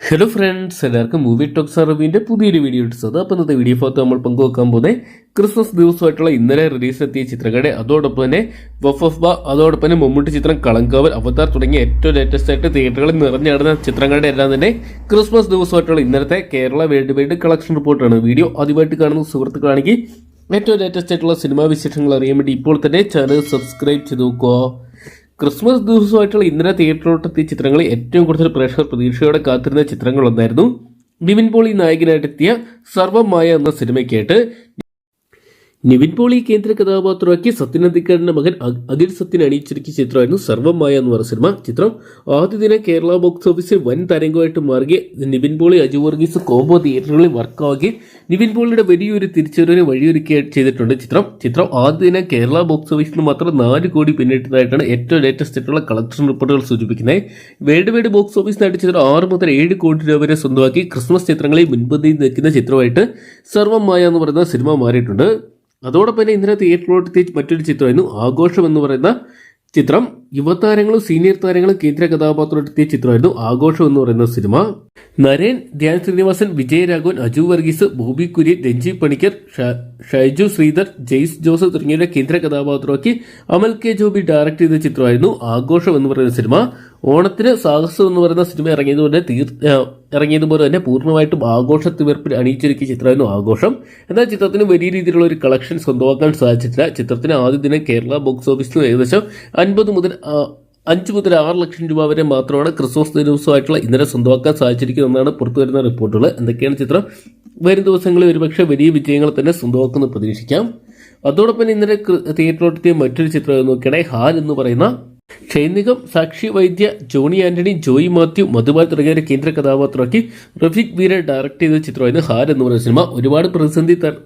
Hello friends, എല്ലാവർക്കും movie talks റിവ്യൂവിന്റെ പുതിയൊരു video ഇട്ടത്. അപ്പോൾ ഇന്നത്തെ വീഡിയോ ഭാഗത്ത് നമ്മൾ പങ്കുവെക്കാൻ പോകുന്നത് ക്രിസ്മസ് ദിവസമായിട്ടുള്ള ഇന്നലെ റിലീസിലെത്തിയ ചിത്രങ്ങളുടെ അതോടൊപ്പം തന്നെ അതോടൊപ്പം തന്നെ മമ്മൂട്ടി ചിത്രം കളങ്കാവൽ, അവതാർ തുടങ്ങിയ ഏറ്റവും ലേറ്റസ്റ്റ് ആയിട്ട് തിയേറ്ററുകളിൽ നിറഞ്ഞാടുന്ന ചിത്രങ്ങളുടെ എല്ലാം തന്നെ ക്രിസ്മസ് ദിവസമായിട്ടുള്ള ഇന്നലത്തെ കേരള വേൾഡ് വൈഡ് കളക്ഷൻ റിപ്പോർട്ടാണ്. വീഡിയോ ആദ്യമായിട്ട് കാണുന്ന സുഹൃത്തുക്കളാണെങ്കിൽ ഏറ്റവും ലേറ്റസ്റ്റ് ആയിട്ടുള്ള സിനിമാ വിശേഷങ്ങൾ അറിയാൻ വേണ്ടി ഇപ്പോൾ തന്നെ ചാനൽ സബ്സ്ക്രൈബ് ചെയ്ത് നോക്കുക. ക്രിസ്മസ് ദിവസമായിട്ടുള്ള ഇന്നലെ തിയേറ്ററിലോട്ടെത്തിയ ചിത്രങ്ങളിൽ ഏറ്റവും കൂടുതൽ പ്രേക്ഷകർ പ്രതീക്ഷയോടെ കാത്തിരുന്ന ചിത്രങ്ങളൊന്നായിരുന്നു നിവിൻ പോളി നായകനായിട്ടെത്തിയ സർവമായ എന്ന സിനിമയ്ക്കായിട്ട്. നിവിൻ പോളി കേന്ദ്ര കഥാപാത്രമാക്കി സത്യനന്ദിക്കാടിന്റെ മകൻ അഖിൽ സത്യൻ അണിയിച്ചൊരുക്കിയ ചിത്രമായിരുന്നു സർവമായ എന്ന് പറയുന്ന സിനിമ. ചിത്രം ആദ്യ ദിനം കേരള ബോക്സ് ഓഫീസിൽ വൻ തരംഗമായിട്ട് മാറിയ നിവിൻ പോളി അജു വർഗീസ് കോംബോ തിയേറ്ററുകളിൽ വർക്കാവുകയും നിവിൻ പോളിയുടെ വലിയൊരു തിരിച്ചുവരവിന് വഴിയൊരുക്കുക ചെയ്തിട്ടുണ്ട്. ചിത്രം ആദ്യ ദിനം കേരള ബോക്സ് ഓഫീസിൽ നിന്ന് മാത്രം 4 കോടി പിന്നിട്ടതായിട്ടാണ് ഏറ്റവും ലേറ്റസ്റ്റ് ആയിട്ടുള്ള കളക്ഷൻ റിപ്പോർട്ടുകൾ സൂചിപ്പിക്കുന്നത്. വേൾഡ് വൈഡ് ബോക്സ് ഓഫീസിനായിട്ട് ചിത്രം 6 മുതൽ 7 കോടി രൂപ വരെ സ്വന്തമാക്കി ക്രിസ്മസ് ചിത്രങ്ങളിൽ മുൻപന്തിയിൽ നിൽക്കുന്ന ചിത്രമായിട്ട് സർവമായ എന്ന് പറയുന്ന സിനിമ മാറിയിട്ടുണ്ട്. അതോടൊപ്പം തന്നെ ഇന്നലെ തിയേറ്ററിലോട്ട് മറ്റൊരു ചിത്രമായിരുന്നു ആഘോഷം എന്ന് പറയുന്ന ചിത്രം. യുവതാരങ്ങളും സീനിയർ താരങ്ങളും കേന്ദ്ര കഥാപാത്രമെത്തിയ ചിത്രമായിരുന്നു ആഘോഷം എന്ന് പറയുന്ന സിനിമ. നരേൻ, ധ്യാൻ ശ്രീനിവാസൻ, വിജയരാഘവൻ, അജു വർഗീസ്, ബോബി കുര്യൻ, രഞ്ജി പണിക്കർ, ഷൈജു ശ്രീധർ, ജെയ്സ് ജോസഫ് തുടങ്ങിയവരെ കേന്ദ്ര കഥാപാത്രമാക്കി അമൽ കെ ജോബി ഡയറക്ട് ചെയ്ത ചിത്രമായിരുന്നു ആഘോഷം എന്ന് പറയുന്ന സിനിമ. ഓണത്തിന് സാഹസം എന്ന് പറയുന്ന സിനിമ ഇറങ്ങിയതുപോലെ തന്നെ പൂർണ്ണമായിട്ടും ആഘോഷ തിമിർപ്പിൽ അണിയിച്ചൊരുക്കിയ ചിത്രമായിരുന്നു ആഘോഷം. എന്നാൽ ചിത്രത്തിന് വലിയ രീതിയിലുള്ള ഒരു കളക്ഷൻ സ്വന്തമാക്കാൻ സാധിച്ചിട്ടില്ല. ചിത്രത്തിന് ആദ്യ ദിനം കേരള ബോക്സ് ഓഫീസിൽ ഏകദേശം 5 മുതൽ 6 ലക്ഷം രൂപ വരെ മാത്രമാണ് ക്രിസ്മസ് ദിവസമായിട്ടുള്ള ഇന്നലെ സ്വന്തമാക്കാൻ സാധിച്ചിരിക്കുന്നതെന്നാണ് പുറത്തുവരുന്ന റിപ്പോർട്ടുകൾ. എന്തൊക്കെയാണ് ചിത്രം വരും ദിവസങ്ങളിൽ ഒരുപക്ഷെ വലിയ വിജയങ്ങൾ തന്നെ സ്വന്തമാക്കുമെന്ന് പ്രതീക്ഷിക്കാം. അതോടൊപ്പം ഇന്നലെ തിയേറ്ററിലെത്തിയ മറ്റൊരു ചിത്രം നോക്കിയാണെങ്കിൽ ഹാൽ എന്ന് പറയുന്ന ഷൈനികം, സാക്ഷി വൈദ്യ, ജോണി ആന്റണി, ജോയി മാത്യു, മധുബാൽ തുടങ്ങിയവരെ കേന്ദ്ര കഥാപാത്രമാക്കി റഫീഖ് വീര ഡയറക്ട് ചെയ്ത ചിത്രമായിരുന്നു ഹാൽ എന്ന് പറയുന്ന സിനിമ. ഒരുപാട്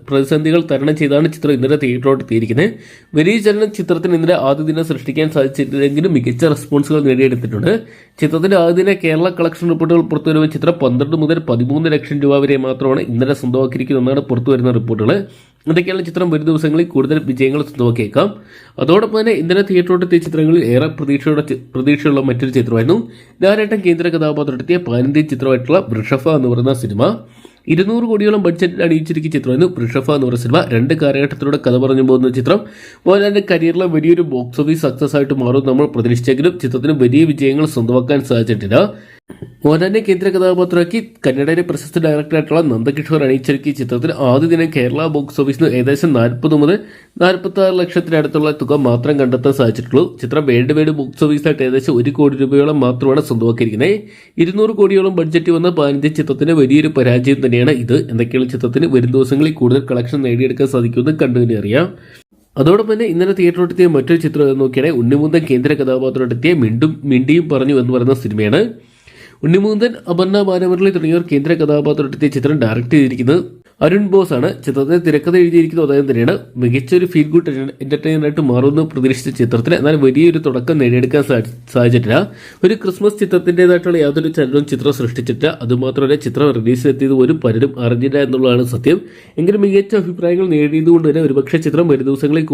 പ്രതിസന്ധികൾ തരണം ചെയ്താണ് ചിത്രം ഇന്നലെ തിയേറ്ററിലോട്ട് എത്തിയിരിക്കുന്നത്. വലിയ ചലനം ചിത്രത്തിന് ഇന്നലെ ആദ്യ ദിനം സൃഷ്ടിക്കാൻ സാധിച്ചിട്ടില്ലെങ്കിലും മികച്ച റെസ്പോൺസുകൾ നേടിയെടുത്തിട്ടുണ്ട്. ചിത്രത്തിന്റെ ആദ്യ ദിന കേരള കളക്ഷൻ റിപ്പോർട്ടുകൾ പുറത്തുവരുന്ന ചിത്രം 12 മുതൽ 13 ലക്ഷം രൂപ വരെ മാത്രമാണ് ഇന്നലെ സ്വന്തമാക്കിയിരിക്കുന്നതെന്നാണ് പുറത്തുവരുന്ന റിപ്പോർട്ടുകൾ. ഇതൊക്കെയാണ് ചിത്രം വരും ദിവസങ്ങളിൽ കൂടുതൽ വിജയങ്ങൾ സ്വന്തമാക്കിയേക്കാം. അതോടൊപ്പം തന്നെ ഇന്നലെ തിയേറ്ററിലെത്തിയ ചിത്രങ്ങളിൽ ഏറെ പ്രതീക്ഷയുള്ള മറ്റൊരു ചിത്രമായിരുന്നു ലാലേട്ടൻ കേന്ദ്ര കഥാപാത്രമെത്തിയ പാനിന്ത്യൻ ചിത്രമായിട്ടുള്ള വൃഷഭ എന്ന് പറയുന്ന സിനിമ. 200 കോടിയോളം ബഡ്ജറ്റിൽ അണിയിച്ചിരിക്കുന്ന ചിത്രമായിരുന്നു വൃഷഭ എന്ന് പറയുന്ന സിനിമ. 2 കാലഘട്ടത്തിലൂടെ കഥ പറഞ്ഞു പോകുന്ന ചിത്രം മോഹൻലാലിന്റെ കരിയറിലെ വലിയൊരു ബോക്സ് ഓഫീസ് സക്സസ് ആയിട്ട് മാറും നമ്മൾ പ്രതീക്ഷിച്ചെങ്കിലും ചിത്രത്തിന് വലിയ വിജയങ്ങൾ സ്വന്തമാക്കാൻ സാധിച്ചിട്ടില്ല. മോഹൻലാലിനെ കേന്ദ്ര കഥാപാത്രമാക്കി കന്നഡയിലെ പ്രശസ്ത ഡയറക്ടറായിട്ടുള്ള നന്ദകിഷോർ അണിയിച്ചൊരുക്കിയ ചിത്രത്തിന് ആദ്യ ദിനം കേരള ബോക്സ് ഓഫീസിന് ഏകദേശം 40 മുതൽ 46 ലക്ഷത്തിനടുത്തുള്ള തുക മാത്രം കണ്ടെത്താൻ സാധിച്ചിട്ടുള്ളൂ. ചിത്രം വേൾഡ് വൈഡ് ബോക്സ് ഓഫീസിനായിട്ട് ഏകദേശം 1 കോടി രൂപയോളം മാത്രമാണ് സ്വന്തമാക്കിയിരിക്കുന്നത്. 200 കോടിയോളം ബഡ്ജറ്റ് വന്ന പാനിന്ത്യൻ ചിത്രത്തിന്റെ വലിയൊരു പരാജയം തന്നെയാണ് ഇത്. എന്തൊക്കെയാണ് ചിത്രത്തിന് വരും ദിവസങ്ങളിൽ കൂടുതൽ കളക്ഷൻ നേടിയെടുക്കാൻ സാധിക്കുമെന്ന് കണ്ടുതന്നെ അറിയാം. അതോടൊപ്പം തന്നെ ഇന്നലെ തിയേറ്ററിലെത്തിയ മറ്റൊരു ചിത്രം നോക്കിയാണെങ്കിൽ ഉണ്ണിമുന്തൻ കേന്ദ്ര കഥാപാത്രമെത്തിയ മിണ്ടിയും പറഞ്ഞു എന്ന് പറയുന്ന സിനിമയാണ്. ഉണ്ണിമുന്തൻ, അപർണ ബാലമുരളി തുടങ്ങിയവർ കേന്ദ്ര കഥാപാത്രമെത്തിയ ചിത്രം ഡയറക്ട് ചെയ്തിരിക്കുന്നത് അരുൺ ബോസ് ആണ്. ചിത്രത്തിന് തിരക്കഥ എഴുതിയിരിക്കുന്നത് അദ്ദേഹം തന്നെയാണ്. മികച്ചൊരു ഫീൽ ഗുഡ് എന്റർടൈനറായിട്ട് മാറുമെന്ന് പ്രതീക്ഷിച്ച ചിത്രത്തിന് എന്നാൽ വലിയൊരു തുടക്കം നേടിയെടുക്കാൻ സാധിച്ചിട്ടില്ല. ഒരു ക്രിസ്മസ് ചിത്രത്തിൻ്റെതായിട്ടുള്ള യാതൊരു ചലനവും ചിത്രം സൃഷ്ടിച്ചിട്ടില്ല. അതുമാത്രമല്ല ചിത്രം റിലീസിലെത്തിയത് പോലും പലരും അറിഞ്ഞില്ല എന്നുള്ളതാണ് സത്യം. എങ്കിലും മികച്ച അഭിപ്രായങ്ങൾ നേടിയതുകൊണ്ട് തന്നെ ഒരുപക്ഷെ ചിത്രം വരും ദിവസങ്ങളിൽ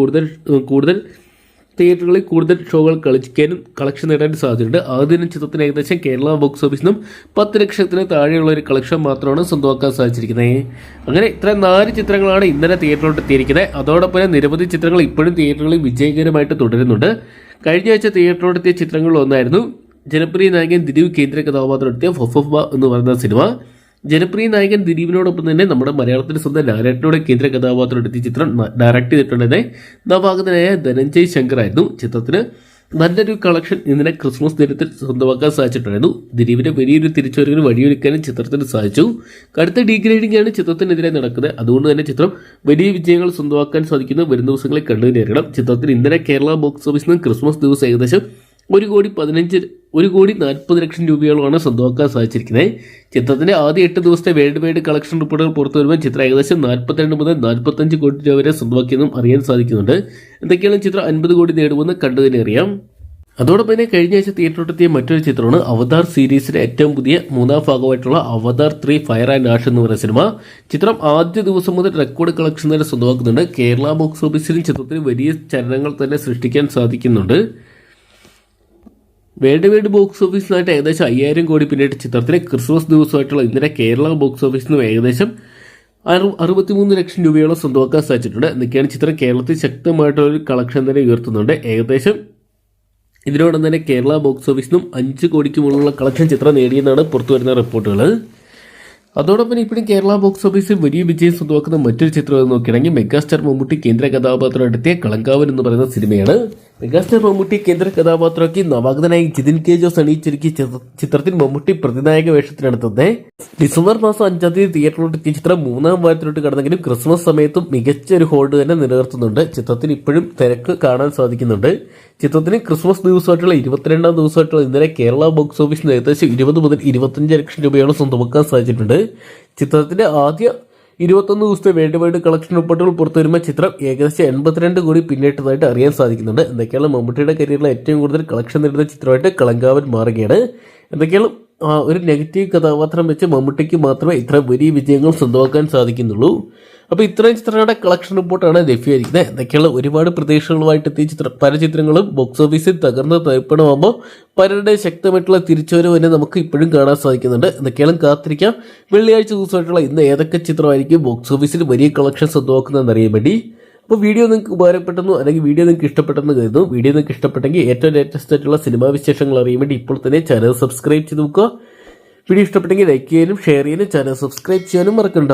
കൂടുതൽ തിയേറ്ററുകളിൽ കൂടുതൽ ഷോകൾ കളിക്കാനും കളക്ഷൻ നേടാൻ സാധ്യതയുണ്ട്. ആദ്യം ചിത്രത്തിന് ഏകദേശം കേരള ബോക്സ് ഓഫീസിൽ നിന്നും 10 ലക്ഷത്തിന് താഴെയുള്ള ഒരു കളക്ഷൻ മാത്രമാണ് സ്വന്തമാക്കാൻ സാധിച്ചിരിക്കുന്നത്. അങ്ങനെ ഇത്രയും 4 ചിത്രങ്ങളാണ് ഇന്നലെ തിയേറ്ററിലോട്ട് എത്തിയിരിക്കുന്നത്. അതോടൊപ്പം നിരവധി ചിത്രങ്ങൾ ഇപ്പോഴും തിയേറ്ററുകളിൽ വിജയകരമായിട്ട് തുടരുന്നുണ്ട്. കഴിഞ്ഞ ആഴ്ച തിയേറ്ററിലോട്ട് എത്തിയ ചിത്രങ്ങളിൽ ഒന്നായിരുന്നു ജനപ്രിയ നായകൻ ദിലീപ് കേന്ദ്ര കഥാപാത്രം എത്തിയ ഫൊഫബ എന്ന് പറയുന്ന സിനിമ. ജനപ്രിയ നായകൻ ദിലീപിനോടൊപ്പം തന്നെ നമ്മുടെ മലയാളത്തിന് സ്വന്തം ലാലേട്ടനോട് കേന്ദ്ര കഥാപാത്രം എടുത്തിയ ചിത്രം ഡയറക്ട് ചെയ്തിട്ടുള്ളത് നവാഗതനായ ധനഞ്ജയ് ശങ്കർ ആയിരുന്നു. ചിത്രത്തിന് നല്ലൊരു കളക്ഷൻ ഇന്നലെ ക്രിസ്മസ് ദിനത്തിൽ സ്വന്തമാക്കാൻ സാധിച്ചിട്ടുണ്ടായിരുന്നു. ദിലീപിന്റെ വലിയൊരു തിരിച്ചുവരവിന് വഴിയൊരുക്കാനും ചിത്രത്തിന് സാധിച്ചു. കടുത്ത ഡീഗ്രേഡിംഗ് ആണ് ചിത്രത്തിനെതിരെ നടക്കുന്നത്. അതുകൊണ്ട് തന്നെ ചിത്രം വലിയ വിജയങ്ങൾ സ്വന്തമാക്കാൻ സാധിക്കുന്ന വരും ദിവസങ്ങളിൽ കണ്ടു നേരിടണം. ചിത്രത്തിന് ഇന്നലെ കേരള ബോക്സ് ഓഫീസിൽ നിന്ന് ക്രിസ്മസ് ദിവസം ഏകദേശം 1 കോടി 40 ലക്ഷം രൂപയോളമാണ് സ്വന്തമാക്കാൻ സാധിച്ചിരിക്കുന്നത്. ചിത്രത്തിന്റെ ആദ്യ 8 ദിവസത്തെ വേൾഡ് വൈഡ് കളക്ഷൻ റിപ്പോർട്ടുകൾ പുറത്തു വരുമ്പോൾ ചിത്രം ഏകദേശം 42 മുതൽ 45 കോടി രൂപ വരെ സ്വന്തമാക്കിയെന്നും അറിയാൻ സാധിക്കുന്നുണ്ട്. എന്തൊക്കെയാണ് ചിത്രം 50 കോടി നേടുമെന്ന് കണ്ടു തന്നെ അറിയാം. അതോടൊപ്പം തന്നെ കഴിഞ്ഞ ആഴ്ച തിയേറ്ററിലെത്തിയ മറ്റൊരു ചിത്രമാണ് അവതാർ സീരീസിലെ ഏറ്റവും പുതിയ 3ാം ഭാഗമായിട്ടുള്ള അവതാർ 3 ഫയർ ആൻഡ് ആഷ് എന്ന് പറയുന്ന സിനിമ. ചിത്രം ആദ്യ ദിവസം മുതൽ റെക്കോർഡ് കളക്ഷൻ തന്നെ സ്വന്തമാക്കുന്നുണ്ട്. കേരള ബോക്സ് ഓഫീസിലും ചിത്രത്തിന് വലിയ ചലനങ്ങൾ തന്നെ സൃഷ്ടിക്കാൻ സാധിക്കുന്നുണ്ട്. വേൾഡ് വൈഡ് ബോക്സ് ഓഫീസിനായിട്ട് ഏകദേശം 5000 കോടി പിന്നിട്ട ചിത്രത്തിന് ക്രിസ്മസ് ദിവസമായിട്ടുള്ള ഇന്നലെ കേരള ബോക്സ് ഓഫീസിൽ നിന്ന് ഏകദേശം 63 ലക്ഷം രൂപയോളം സ്വന്തമാക്കാൻ സാധിച്ചിട്ടുണ്ട്. എന്നൊക്കെയാണ് ചിത്രം കേരളത്തിൽ ശക്തമായിട്ടുള്ളൊരു കളക്ഷൻ തന്നെ ഉയർത്തുന്നുണ്ട്. ഏകദേശം ഇതിനോടൊപ്പം തന്നെ കേരള ബോക്സ് ഓഫീസിൽ നിന്നും 5 കോടിക്ക് മുകളിലുള്ള കളക്ഷൻ ചിത്രം നേടിയെന്നാണ് പുറത്തുവരുന്ന റിപ്പോർട്ടുകൾ. അതോടൊപ്പം ഇപ്പോഴും കേരള ബോക്സ് ഓഫീസിൽ വലിയ വിജയം സ്വന്തമാക്കുന്ന മറ്റൊരു ചിത്രം നോക്കുകയാണെങ്കിൽ മെഗാസ്റ്റാർ മമ്മൂട്ടി കേന്ദ്ര കഥാപാത്രമെടുത്തിയ കളങ്കാവൻ എന്ന് പറയുന്ന സിനിമയാണ്. മെഗാസ്റ്റാർ മമ്മൂട്ടി കേന്ദ്ര കഥാപാത്രമാക്കി നവാഗതനായി ജിതിൻ കെ ജോസ് അണിയിച്ചൊരുക്കിയ ചിത്രത്തിൽ മമ്മൂട്ടി പ്രതിനായക വേഷത്തിലെടുത്തത്. ഡിസംബർ മാസം 5 തിയേറ്ററിലോട്ട് എത്തിയ ചിത്രം 3ാം വാരത്തിലോട്ട് കടന്നെങ്കിലും ക്രിസ്മസ് സമയത്തും മികച്ച ഒരു ഹോൾഡ് തന്നെ നിലനിർത്തുന്നുണ്ട്. ചിത്രത്തിന് ഇപ്പോഴും തിരക്ക് കാണാൻ സാധിക്കുന്നുണ്ട്. ചിത്രത്തിന് ക്രിസ്മസ് ദിവസമായിട്ടുള്ള 22ാം ദിവസമായിട്ടുള്ള ഇന്നലെ കേരള ബോക്സ് ഓഫീസിൽ ഏകദേശം 20 മുതൽ 25 ലക്ഷം രൂപയോളം സ്വന്തമാക്കാൻ സാധിച്ചിട്ടുണ്ട്. ചിത്രത്തിന്റെ ആദ്യ 21 ദിവസത്തെ വേൾഡ് വൈഡ് കളക്ഷൻ റിപ്പോർട്ടുകൾ പുറത്തുവരുമ്പോൾ ചിത്രം ഏകദേശം 82 കോടി പിന്നിട്ടതായിട്ട് അറിയാൻ സാധിക്കുന്നുണ്ട്. എന്തൊക്കെയാണ് മമ്മൂട്ടിയുടെ കരിയറിലെ ഏറ്റവും കൂടുതൽ കളക്ഷൻ നേടുന്ന ചിത്രമായിട്ട് കളങ്കാവൻ മാറുകയാണ്. എന്തൊക്കെയാണ് ഒരു നെഗറ്റീവ് കഥാപാത്രം വെച്ച് മമ്മൂട്ടിക്ക് മാത്രമേ ഇത്ര വലിയ വിജയങ്ങൾ സ്വന്തമാക്കാൻ സാധിക്കുന്നുള്ളൂ. അപ്പോൾ ഇത്രയും ചിത്രങ്ങളുടെ കളക്ഷൻ റിപ്പോർട്ടാണ് ലഭ്യമായിരിക്കുന്നത്. എന്തൊക്കെയുള്ള ഒരുപാട് പ്രതീക്ഷകളുമായിട്ട് എത്തിയ പല ചിത്രങ്ങളും ബോക്സ് ഓഫീസിൽ തകർന്ന് തരിപ്പണമാകുമ്പോൾ പലരുടെ ശക്തമായിട്ടുള്ള തിരിച്ചുവരവ് തന്നെ നമുക്ക് ഇപ്പോഴും കാണാൻ സാധിക്കുന്നുണ്ട്. എന്തൊക്കെയാണ് കാത്തിരിക്കാം. വെള്ളിയാഴ്ച ദിവസമായിട്ടുള്ള ഇന്ന് ഏതൊക്കെ ചിത്രമായിരിക്കും ബോക്സ് ഓഫീസിൽ വലിയ കളക്ഷൻ സ്വന്തമാക്കുന്നതെന്ന് അറിയാൻ വേണ്ടി. അപ്പോൾ വീഡിയോ നിങ്ങൾക്ക് ഉപകാരപ്പെട്ടെന്നോ അല്ലെങ്കിൽ വീഡിയോ നിങ്ങൾക്ക് ഇഷ്ടപ്പെട്ടെന്ന് കരുതുന്നു. വീഡിയോ നിങ്ങൾക്ക് ഇഷ്ടപ്പെട്ടെങ്കിൽ ഏറ്റവും ലേറ്റസ്റ്റ് ആയിട്ടുള്ള സിനിമാ വിശേഷങ്ങൾ അറിയാൻ വേണ്ടി ഇപ്പോൾ തന്നെ ചാനൽ സബ്സ്ക്രൈബ് ചെയ്ത് നോക്കുക. വീഡിയോ ഇഷ്ടപ്പെട്ടെങ്കിൽ ലൈക്ക് ചെയ്യാനും ഷെയർ ചെയ്യാനും ചാനൽ സബ്സ്ക്രൈബ് ചെയ്യാനും മറക്കണ്ട.